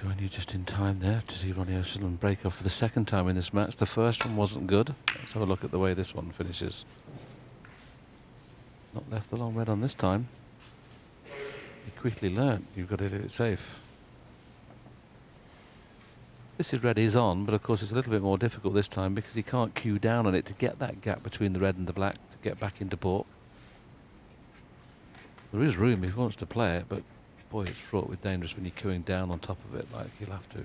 join you just in time there to see Ronnie O'Sullivan break off for the second time in this match. The first one wasn't good. Let's have a look at the way this one finishes. Not left the long red on this time. He quickly learnt you've got to hit it safe. This is red is on, but of course it's a little bit more difficult this time because he can't cue down on it to get that gap between the red and the black to get back into port. There is room if he wants to play it, but boy, it's fraught with dangerous when you're queuing down on top of it like you'll have to.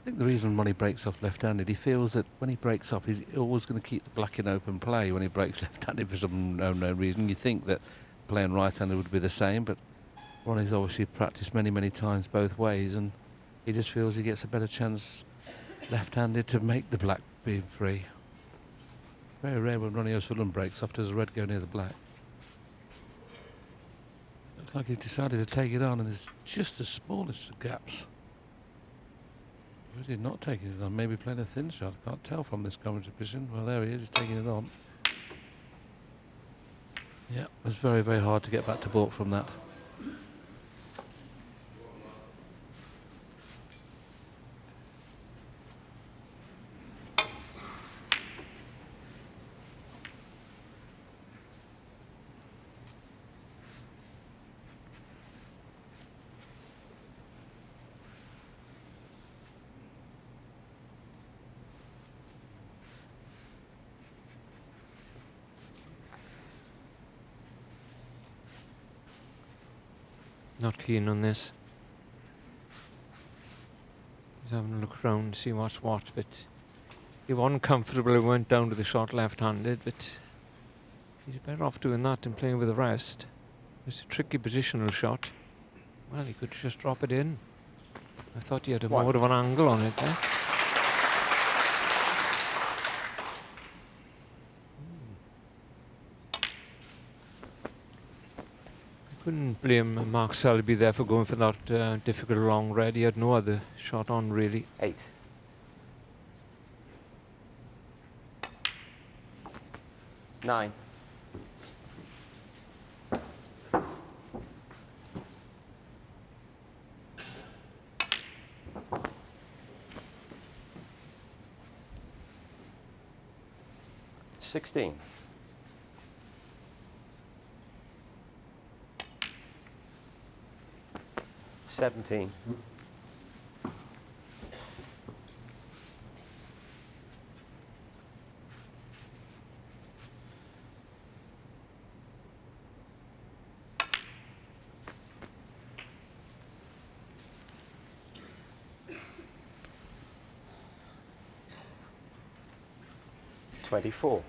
I think the reason Ronnie breaks off left-handed, he feels that when he breaks off, he's always going to keep the black in open play when he breaks left-handed for some unknown reason. You think that playing right-handed would be the same, but Ronnie's obviously practiced many, many times both ways, and he just feels he gets a better chance left-handed to make the black being free. Very rare when Ronnie O'Sullivan breaks off, does the red go near the black. Looks like he's decided to take it on, and there's just the smallest of gaps. Really not taking it on, maybe playing a thin shot. Can't tell from this commentary position. Well, there he is, he's taking it on. Yeah, it's very, very hard to get back to baulk from that. Not keen on this. He's having a look around to see what's what, but he wasn't comfortable. He went down to the shot left-handed, but he's better off doing that than playing with the rest. It's a tricky positional shot. Well, he could just drop it in. I thought he had more of an angle on it there. Couldn't blame Mark Selby there for going for that difficult long red. He had no other shot on, really. 8. Nine. $16. 17. 24.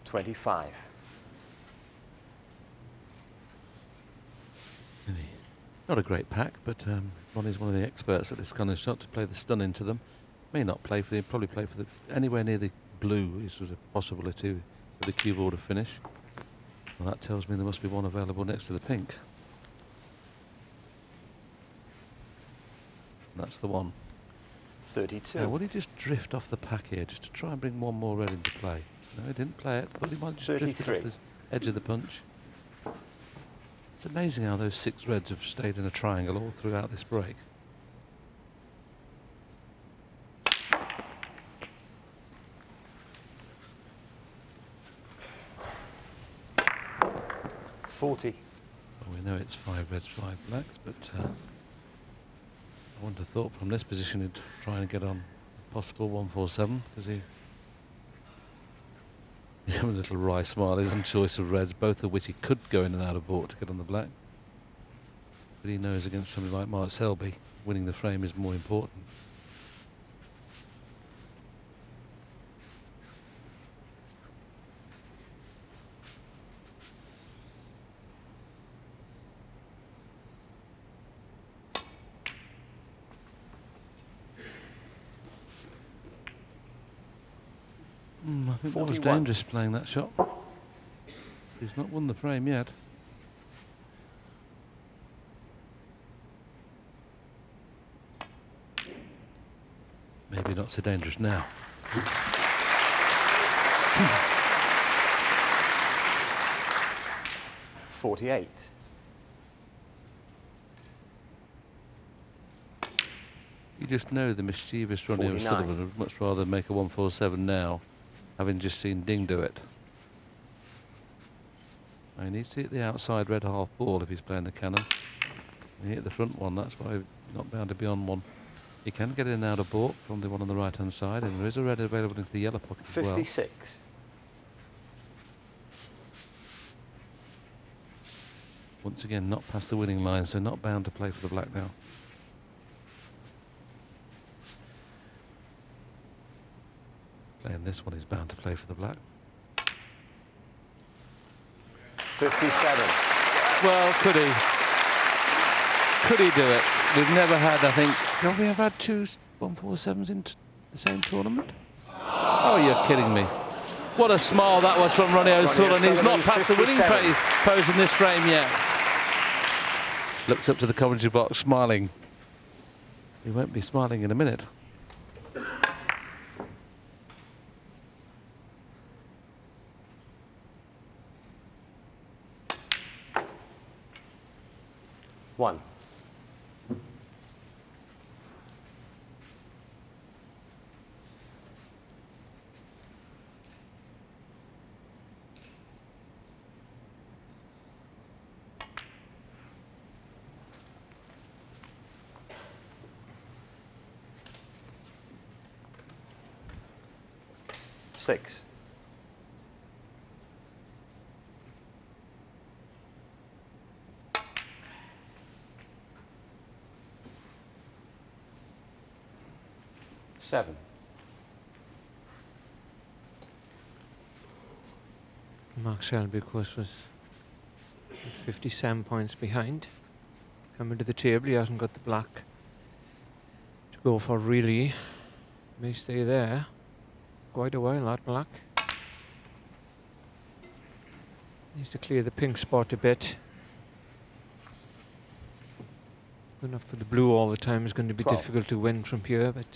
25. Not a great pack, but Ronnie's one of the experts at this kind of shot to play the stun into them. May not play for the, probably play for the anywhere near the blue is a possibility for the cue ball to finish. Well, that tells me there must be one available next to the pink. And that's the one. 32. Now, will he just drift off the pack here just to try and bring one more red into play? No, he didn't play it, but he might just drift off the edge of the punch. It's amazing how those 6 reds have stayed in a triangle all throughout this break. Well, we know it's 5 reds, 5 blacks, but I wouldn't have thought from this position he'd try and get on possible 147 because he's having a little wry smile. His own choice of reds, both of which he could go in and out of baulk to get on the black. But he knows against somebody like Mark Selby, winning the frame is more important. I think that was dangerous playing that shot. He's not won the frame yet. Maybe not so dangerous now. $48. You just know the mischievous Ronnie 49. O'Sullivan would much rather make a 147 now, having just seen Ding do it. He needs to hit the outside red half ball if he's playing the cannon. He hit the front one, that's why he's not bound to be on one. He can get in and out of balk from the one on the right hand side, and there is a red available into the yellow pocket as well. 56. Once again, not past the winning line, so not bound to play for the black now. Playing this one, he's bound to play for the black. 57. Well, could he? Could he do it? We've never had, I think, have we ever had two 147s in the same tournament? Oh, you're kidding me. What a smile that was from Ronnie O'Sullivan. He's not past the winning pose in this frame yet. Looks up to the commentary box, smiling. He won't be smiling in a minute. One. Six. Seven. Mark Selby, of course, was 57 points behind. Coming to the table, he hasn't got the black to go for really. May stay there quite a while, that black. Needs to clear the pink spot a bit. Going up for the blue all the time is going to be 12. difficult to win from here, but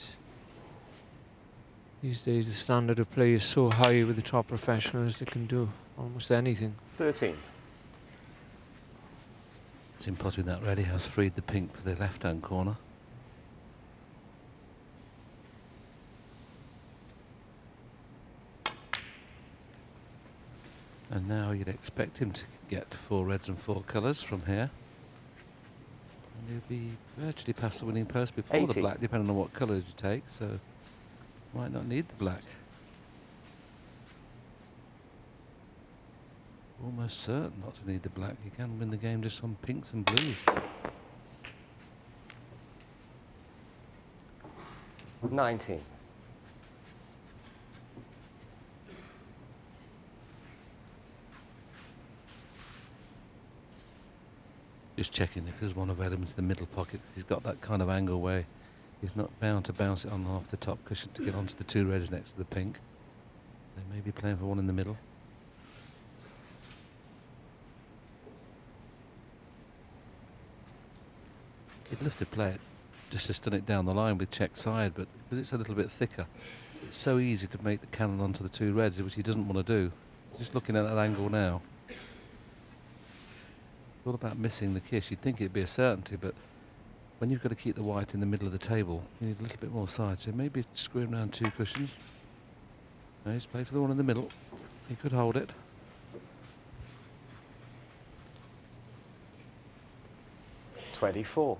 these days the standard of play is so high with the top professionals, they can do almost anything. 13. He's potting that ready, has freed the pink for the left-hand corner. And now you'd expect him to get 4 reds and 4 colours from here. And he'll be virtually past the winning post before 80. the black, depending on what colours he takes, so might not need the black. Almost certain not to need the black. You can win the game just on pinks and blues. 19. Just checking if there's one available into the middle pocket. He's got that kind of angle where he's not bound to bounce it on off the top cushion to get onto the 2 reds next to the pink. They may be playing for one in the middle. He'd love to play it just to stun it down the line with check side, but because it's a little bit thicker, it's so easy to make the cannon onto the 2 reds, which he doesn't want to do. Just looking at that angle now. All about missing the kiss. You'd think it'd be a certainty, but when you've got to keep the white in the middle of the table, you need a little bit more side. So maybe screwing around 2 cushions. No, he's played for the one in the middle. He could hold it. $24.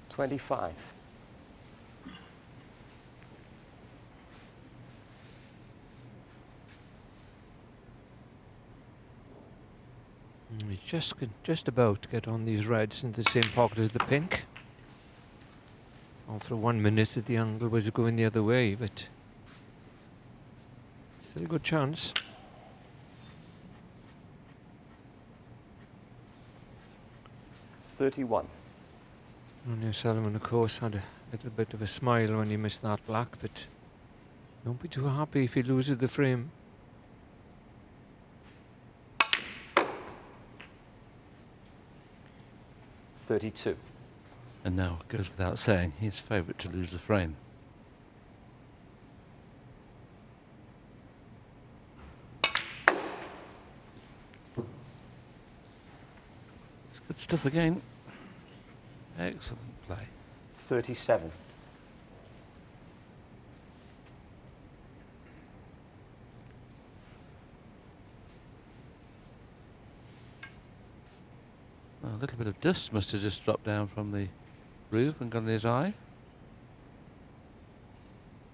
$25. We just about get on these reds into the same pocket as the pink. For 1 minute that the angle was going the other way, but still a good chance. $31. Ronnie O'Sullivan, of course, had a little bit of a smile when you miss that black, but don't be too happy if he loses the frame. $32. And now it goes without saying, he's favourite to lose the frame. It's good stuff again. Excellent play. 37. Well, a little bit of dust must have just dropped down from the roof and gone in his eye.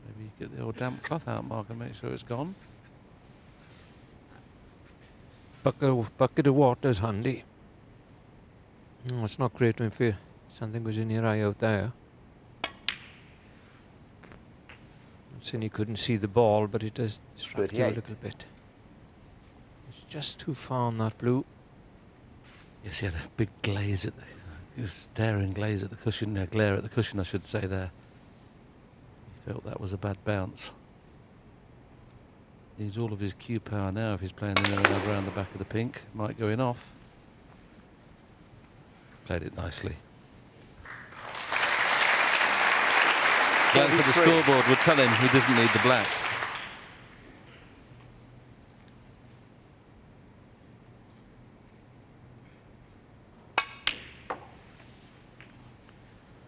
Maybe you get the old damp cloth out, Mark, and make sure it's gone. Bucket of water's handy. No, it's not great when something goes in your eye out there. I'm saying he couldn't see the ball, but it does distract you a 38. little bit. It's just too far on that blue. Yes, he had a big glaze at the staring glaze at the cushion, glare at the cushion, I should say there. He felt that was a bad bounce. Needs all of his cue power now if he's playing in and around the back of the pink. Might go in off. Played it nicely. Glance at the scoreboard would tell him he doesn't need the black.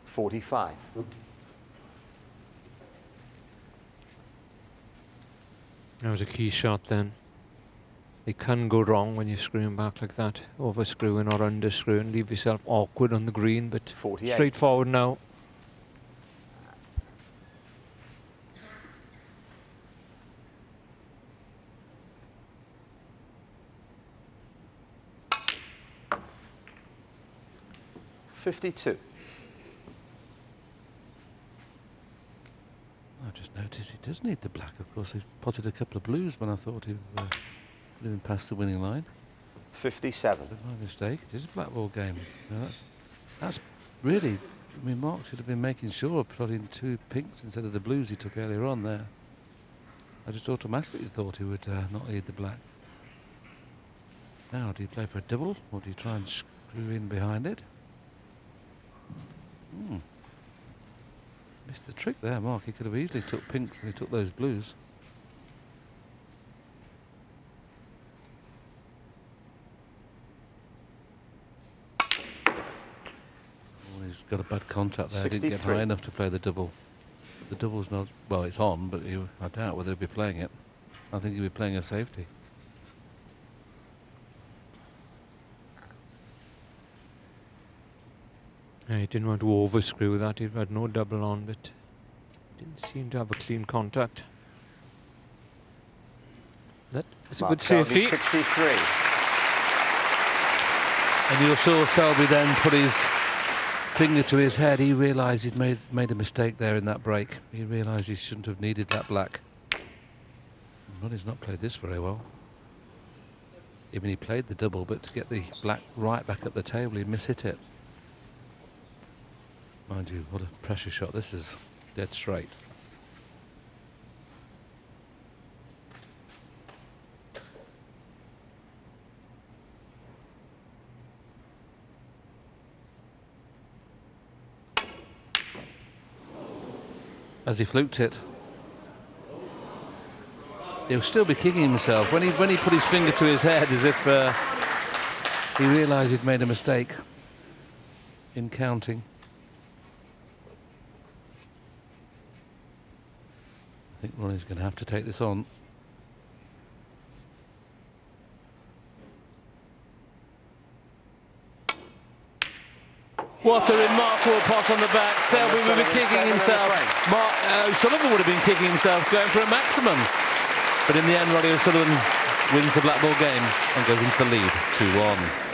$45. That was a key shot then. It can go wrong when you're screwing back like that, overscrewing or underscrewing, leave yourself awkward on the green, but 48. straightforward now. $52. I just noticed he does need the black. Of course, he's potted a couple of blues when I thought he would have been past the winning line. 57. My mistake. It is a black ball game. Now that's really. I mean, Mark should have been making sure of putting 2 pinks instead of the blues he took earlier on there. I just automatically thought he would not need the black. Now, do you play for a double or do you try and screw in behind it? Missed the trick there, Mark. He could have easily took pinks when he took those blues. Oh, he's got a bad contact there. Didn't get 63. high enough to play the double. The double's not, well, it's on, but I doubt whether he'll be playing it. I think he'll be playing a safety. He didn't want to overscrew that. He had no double on, but didn't seem to have a clean contact. That's a good safety. 63. And you saw Selby then put his finger to his head. He realised he'd made a mistake there in that break. He realised he shouldn't have needed that black. Well, he's not played this very well. I mean, he played the double, but to get the black right back at the table, he mishit it. Mind you, what a pressure shot. This is dead straight. As he fluked it, he'll still be kicking himself. When he put his finger to his head as if he realised he'd made a mistake in counting. I think Ronnie's going to have to take this on. What a remarkable pot on the back. Selby would be kicking himself. O'Sullivan would have been kicking himself, going for a maximum. But in the end, Ronnie O'Sullivan wins the black ball game and goes into the lead 2-1.